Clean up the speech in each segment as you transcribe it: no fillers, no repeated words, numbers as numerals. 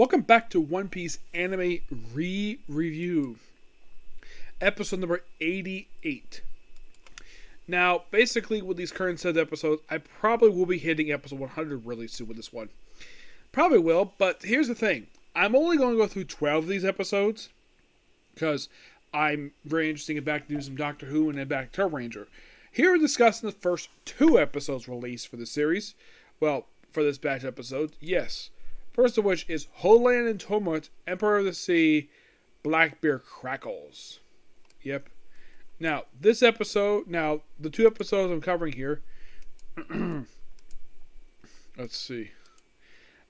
Welcome back to One Piece Anime Review, episode number 88. Now, basically, with these current set of episodes, I probably will be hitting episode 100 really soon with this one. Probably will, but here's the thing. I'm only going to go through 12 of these episodes, because I'm very interested in getting back to do some Doctor Who and then back to Turbo Ranger. Here we're discussing the first 2 episodes released for the series. Well, for this batch episode, yes. First of which is Holand and Tomut, Emperor of the Sea, Blackbeard Crackles. Yep. Now, the 2 episodes I'm covering here, let's see.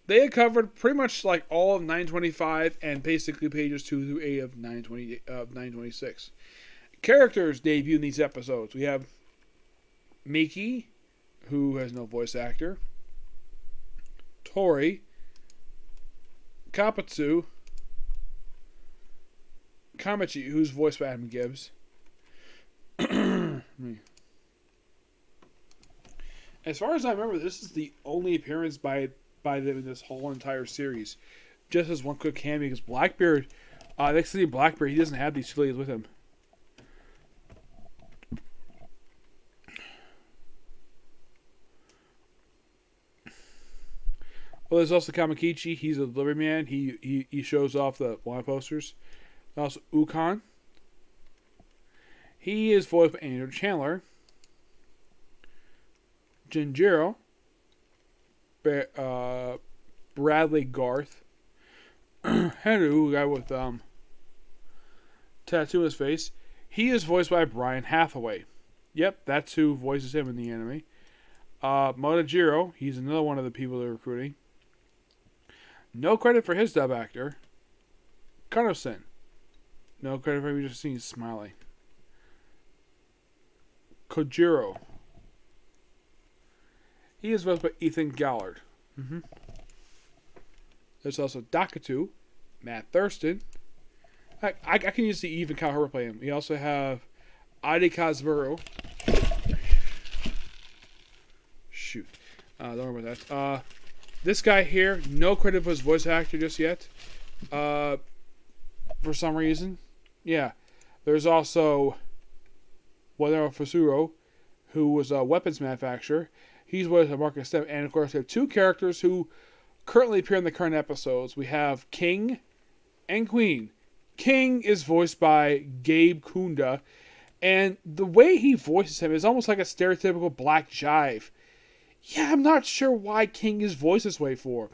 They had covered pretty much like all of 925 and basically pages 2 through 8 of 926. Characters debut in these episodes. We have Miki, who has no voice actor, Tori, Kapatsu, Kamachi, who's voiced by Adam Gibbs. As far as I remember, this is the only appearance by them in this whole entire series. Just as one quick cameo, because Blackbeard, next to the Blackbeard, he doesn't have these affiliates with him. Well, there's also Kamakichi. He's a delivery man. He shows off the wine posters. Also, Ukon. He is voiced by Andrew Chandler. Jinjiro. Bradley Garth. Henry, a guy with tattoo on his face. He is voiced by Brian Hathaway. Yep, that's who voices him in the anime. Motojiro. He's another one of the people they're recruiting. No credit for his dub actor. Kano-sen. No credit for him, just seeing smiling. Kojiro. He is voiced by Ethan Gallard. There's also Dakatu, Matt Thurston. I can use the even Kyle Herbert play him. We also have Adi Kazburo. Shoot. Don't worry about that. This guy here, no credit for his voice actor just yet. For some reason. Yeah. There's also Wano Fusuro, who was a weapons manufacturer. He's voiced by Marcus Stem. And of course, we have 2 characters who currently appear in the current episodes. We have King and Queen. King is voiced by Gabe Kunda. And the way he voices him is almost like a stereotypical black jive. Yeah, I'm not sure why King is voiced this way for.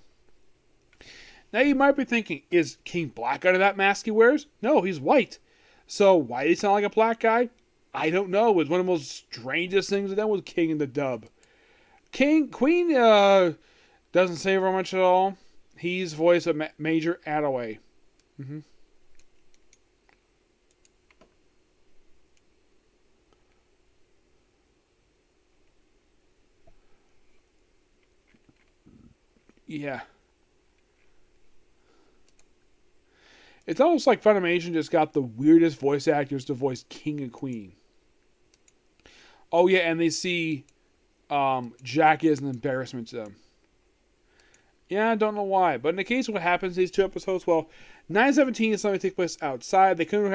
Now you might be thinking, is King black under that mask he wears? No, he's white. So why does he sound like a black guy? I don't know. It's one of the most strangest things that was King in the dub. Queen doesn't say very much at all. He's voiced by Major Attaway. Yeah. It's almost like Funimation just got the weirdest voice actors to voice King and Queen. Oh yeah, and they see Jack is an embarrassment to them. Yeah, I don't know why. But in the case of what happens in these 2 episodes, well, 917 is something that takes place outside. They do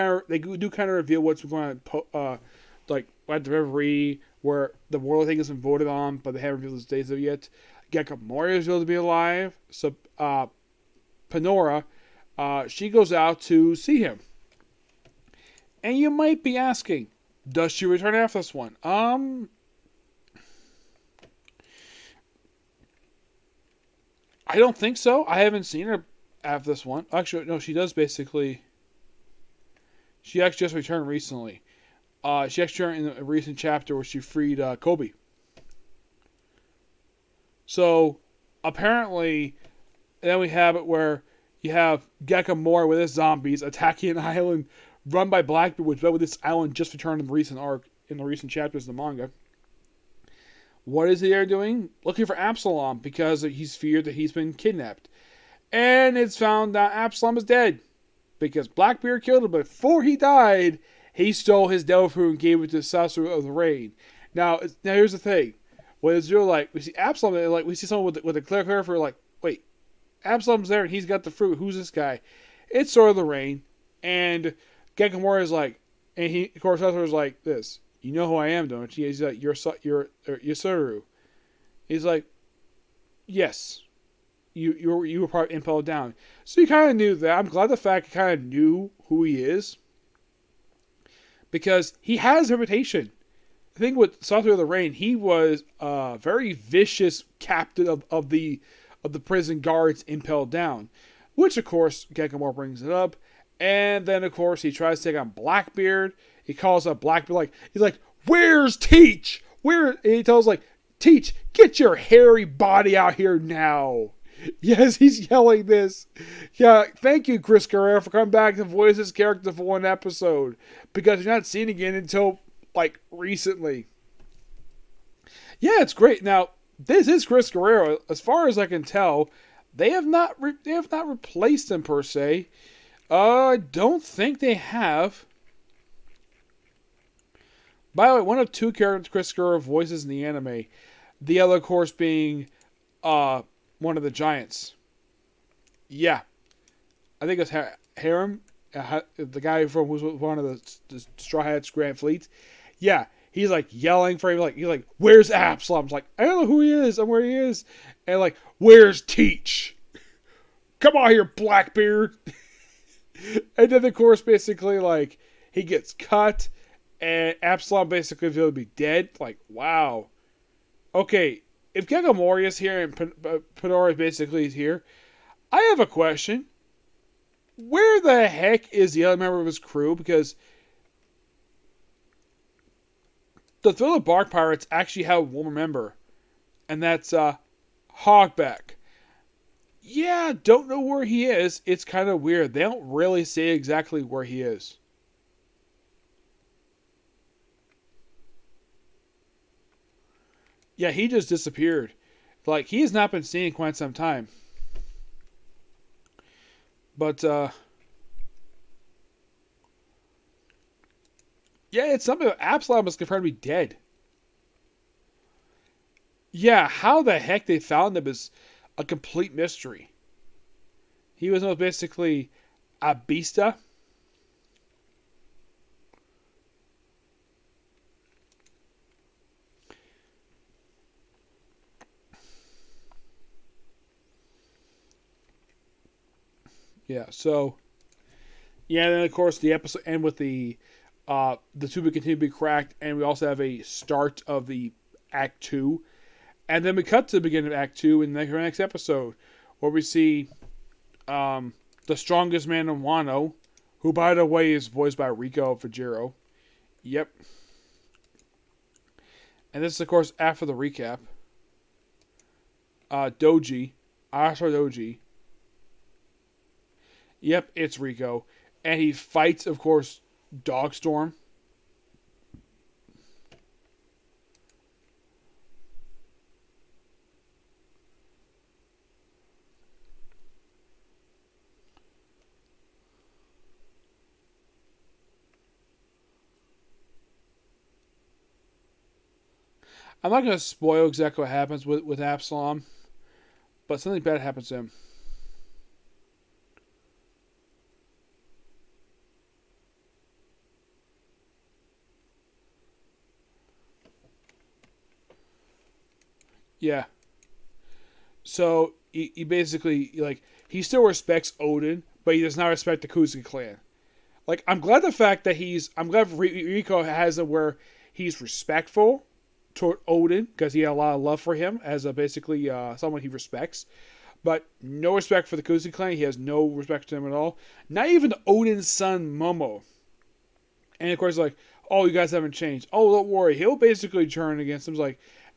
kind of reveal what's going on, like at the Reverie, where the world thing isn't voted on, but they haven't revealed the dates of it yet. Gekamori is revealed to be alive. So, Panora, she goes out to see him. And you might be asking, does she return after this one? I don't think so. I haven't seen her after this one. Actually, no, she does basically. She actually just returned recently. She actually returned in a recent chapter where she freed Kobe. So, apparently, then we have it where you have Gekamori with his zombies attacking an island run by Blackbeard, which with this island just returned in the recent arc, in the recent chapters of the manga. What is he there doing? Looking for Absalom, because he's feared that he's been kidnapped. And it's found that Absalom is dead, because Blackbeard killed him, but before he died, he stole his devil fruit and gave it to Sasuru of the Rain. Now here's the thing. When it's real, like, we see Absalom, and like we see someone with a clear for like, wait, Absalom's there and he's got the fruit. Who's this guy? It's Sword of the Rain. And Gekamori is like, and he, of course, Satoru's like this. You know who I am, don't you? He's like, you're Yasuru. He's like, yes. You were probably impelled down. So he kind of knew that. I'm glad the fact he kind of knew who he is. Because he has a reputation. The thing with Satoru of the Rain, he was a very vicious captain of the prison guards impelled down. Which, of course, Gekamori brings it up. And then, of course, he tries to take on Blackbeard. He calls up Blackbeard, he's like, where's Teach? And he tells, Teach, get your hairy body out here now. Yes, he's yelling this. Yeah, thank you, Chris Guerrero, for coming back to voice this character for one episode. Because you're not seeing it again until, recently. Yeah, it's great. Now, this is Chris Guerrero. As far as I can tell, they have not replaced him, per se. I don't think they have. By the way, one of two characters Chris Guerrero voices in the anime. The other, of course, being one of the giants. Yeah. I think it's Harem, the guy from who's one of the Straw Hats Grand Fleet. Yeah, he's yelling for him, he's like, where's Absalom? I'm I don't know who he is and where he is. And where's Teach? Come on here, Blackbeard. And then, of course, basically, he gets cut, and Absalom basically feels to be dead. Wow. Okay, if Gekamori is here and Panora basically is here, I have a question. Where the heck is the other member of his crew? Because the Thriller Bark Pirates actually have one more member, and that's Hogback. Yeah, don't know where he is. It's kind of weird. They don't really say exactly where he is. Yeah, he just disappeared. He has not been seen in quite some time. But, yeah, it's something that Absalom is confirmed to be dead. Yeah, how the heck they found him is a complete mystery. He was basically a beasta. Yeah, so yeah, and then of course the episode end with the tube will continue to be cracked, and we also have a start of the Act 2. And then we cut to the beginning of Act 2 in the next episode, where we see the strongest man in Wano, who, by the way, is voiced by Rico Fujiro. Yep. And this is, of course, after the recap. Doji. Asura Doji. Yep, it's Rico. And he fights, of course, Dogstorm. I'm not going to spoil exactly what happens with Absalom, but something bad happens to him. Yeah. So he basically he still respects Odin, but he does not respect the Kuzuka clan. I'm glad I'm glad Rico has it where he's respectful toward Odin, because he had a lot of love for him as basically someone he respects, but no respect for the Kuzuka clan. He has no respect to him at all. Not even Odin's son Momo. And of course, oh, you guys haven't changed. Oh, don't worry, he'll basically turn against him.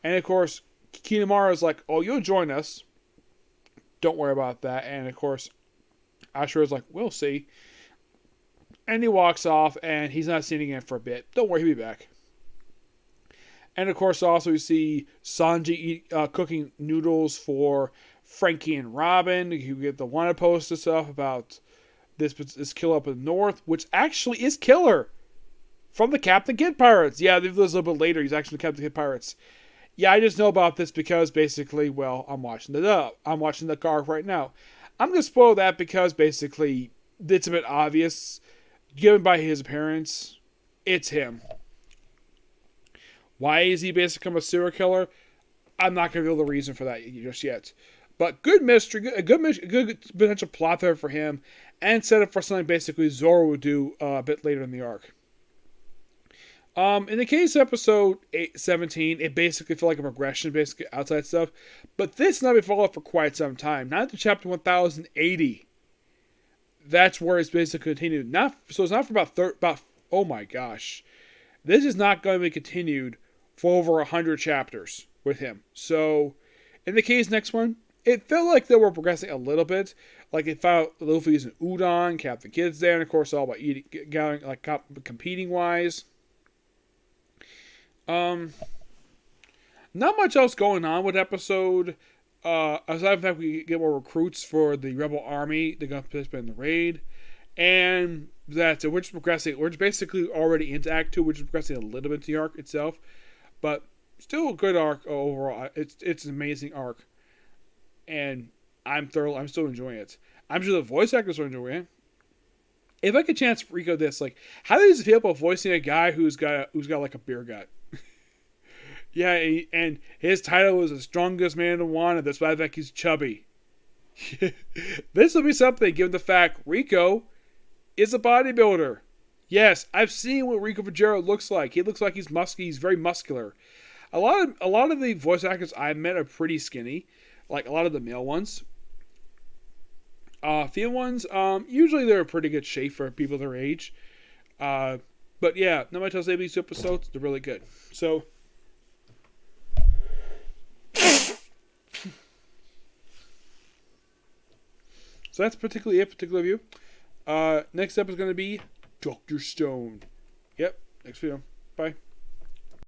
And of course, Kinemura's oh, you'll join us. Don't worry about that. And of course, Ashura's we'll see. And he walks off, and he's not seen again for a bit. Don't worry, he'll be back. And of course, also we see Sanji cooking noodles for Frankie and Robin. You get the wanted post and stuff about this killer up in the north, which actually is Killer from the Captain Kidd Pirates. Yeah, this a little bit later. He's actually Captain Kidd Pirates. Yeah, I just know about this because basically, well, I'm watching the dub. I'm watching the arc right now. I'm gonna spoil that because basically it's a bit obvious, given by his appearance, it's him. Why is he basically become a serial killer? I'm not gonna reveal the reason for that just yet. But good mystery, good potential plot there for him, and set up for something basically Zoro would do a bit later in the arc. In the case of episode 17, it basically felt like a progression, basically outside stuff. But this not been followed for quite some time. Not to chapter 1080. That's where it's basically continued. So it's not for about oh my gosh, this is not going to be continued for over 100 chapters with him. So in the case next one, it felt like they were progressing a little bit. Like it found Luffy's an udon, Captain Kid's there, and of course all about eating, like competing wise. Not much else going on with episode. Aside from the fact we get more recruits for the Rebel Army, they're going to participate in the raid, and that's it. We're just progressing. We're just basically already into Act 2. We're just progressing a little bit to the arc itself, but still a good arc overall. It's an amazing arc, and I'm still enjoying it. I'm sure the voice actors are enjoying it. If I could chance Rico this, like, how does it feel about voicing a guy who's got like a beer gut? Yeah, and his title is the strongest man in Wano. That's why I think he's chubby. This will be something, given the fact Rico is a bodybuilder. Yes, I've seen what Rico Fajero looks like. He looks like he's musky. He's very muscular. A lot of the voice actors I met are pretty skinny, like a lot of the male ones. Female ones, usually they're in pretty good shape for people their age. But yeah, not much else. These 2 episodes, they're really good. So that's particularly review. Next up is going to be Dr. Stone. Yep, next video. Bye.